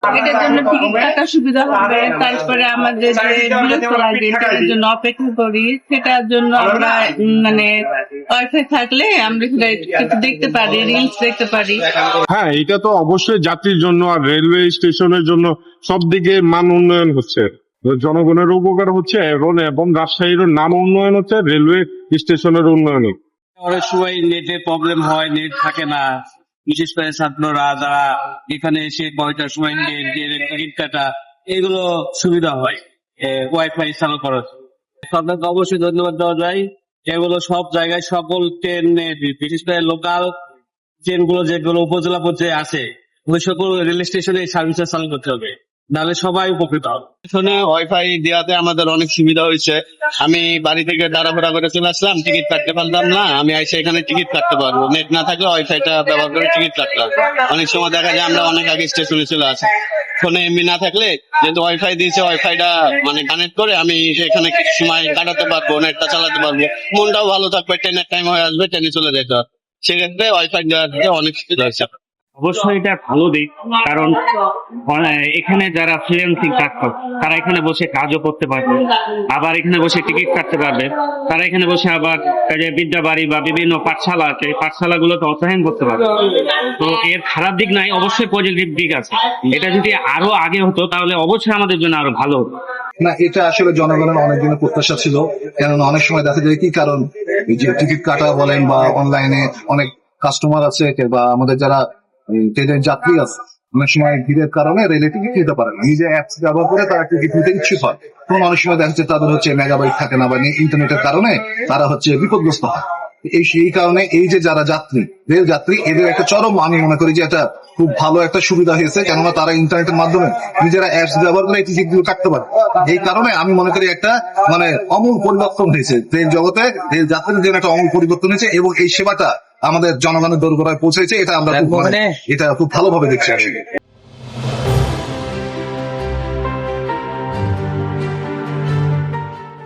এটার জন্য টিকিট কাটার সুবিধা হবে। তারপরে আমাদের যে বিরক্ত লাগে এটার জন্য অপেক্ষা করি, সেটার জন্য আমরা মানে ওয়াইফাই থাকলে আমরা সেটা একটু দেখতে পারি, রিলস দেখতে পারি। হ্যাঁ, এটা তো অবশ্যই যাত্রীর জন্য আর রেলওয়ে স্টেশনের জন্য সব দিকে মান উন্নয়ন হচ্ছে, জনগণের উপকার হচ্ছে এবং রাজশাহীর নাম উন্নয়ন হচ্ছে, রেলওয়ে স্টেশনের উন্নয়ন হচ্ছে। অনেক সময় নেটের প্রবলেম হয়, নেট থাকে না, বিশেষ করে ছাত্ররা যারা এখানে এসে 9টার সময় নেট টিকিট কাটা এগুলো সুবিধা হয় ওয়াইফাই চালু করার। সরকারকে অবশ্যই ধন্যবাদ দেওয়া যায়। এগুলো সব জায়গায় সকল ট্রেন, বিশেষ করে লোকাল ট্রেন গুলো যেগুলো উপজেলা পর্যায়ে আছে ওই সকল রেল স্টেশনে সার্ভিস চালু করতে হবে, নাহলে সবাই উপকৃত হবে। এখানে ওয়াইফাই দেওয়াতে আমাদের অনেক সুবিধা হয়েছে। আমি বাড়ি থেকে তাড়াহুড়া করে চলে আসলাম, টিকিট কাটতে পারলাম না, আমি এসে এখানে টিকিট কাটতে পারবো। নেট না থাকলে ওয়াইফাইটা ব্যবহার করে টিকিট কাটলাম। অনেক সময় দেখা যায় আমরা অনেক আগে স্টেশনে চলে আসি, ফোনে এমবি না থাকলে যেহেতু ওয়াইফাই দিয়েছে ওয়াইফাইটা মানে কানেক্ট করে আমি এখানে কিছু সময় কাটাতে পারবো, নেটটা চালাতে পারবো, মনটাও ভালো থাকবে। ট্রেনের টাইম হয়ে আসবে, ট্রেনে চলে যেতে হবে, সেক্ষেত্রে ওয়াইফাই দেওয়ার অনেক সুবিধা হয়েছে। অবশ্যই এটা ভালো দিক, কারণ এখানে যারা ফ্রিল্যান্সিং কাজ করে তারা এখানে বসে কাজও করতে পারবে, আবার এখানে বসে টিকিট কাটতে পারবে, তারা এখানে বসে আবার বিদ্যাবাড়ি বা বিভিন্ন পাঠশালা আছে, পাঠশালাগুলোতে অধ্যয়ন করতে পারবে। তো এর খারাপ দিক নাই, অবশ্যই পজিটিভ দিক আছে। এটা যদি আরো আগে হতো তাহলে অবশ্যই আমাদের জন্য আরো ভালো হতো। না, এটা আসলে জনগণের অনেক দিনের প্রত্যাশা ছিল। কেননা অনেক সময় দেখা যায় কি, কারণ এই যে টিকিট কাটা বলেন বা অনলাইনে অনেক কাস্টমার আছে বা আমাদের যারা ট্রেনের যাত্রী আছে, অনেক সময় ভিড়ের কারণে রেলে টিকিট নিতে পারে না, নিজে অ্যাপস ব্যবহার করে তারা টিকিট নিতে ইচ্ছুক হয়। তখন অনেক সময় দেখা যাচ্ছে তাদের হচ্ছে মেগাবাইট থাকে না বা ইন্টারনেটের কারণে তারা হচ্ছে বিপদগ্রস্ত হয়। এই কারণে এই যে যারা যাত্রী, রেল যাত্রী, এদের একটা চরম, আমি মনে করি যে এটা খুব ভালো একটা সুবিধা হয়েছে। কেননা তারা ইন্টারনেটের মাধ্যমে নিজেরা অ্যাপস ব্যবহার করে এই টিকিট গুলো কাটতে পারে। এই কারণে আমি মনে করি একটা মানে অমূল পরিবর্তন হয়েছে রেল জগতে, রেল যাত্রীদের জন্য একটা অমূল পরিবর্তন হয়েছে এবং এই সেবাটা আমাদের জনগণের দোরগোড়ায় পৌঁছেছে। এটা আমরা এটা খুব ভালোভাবে দেখছি আসলে।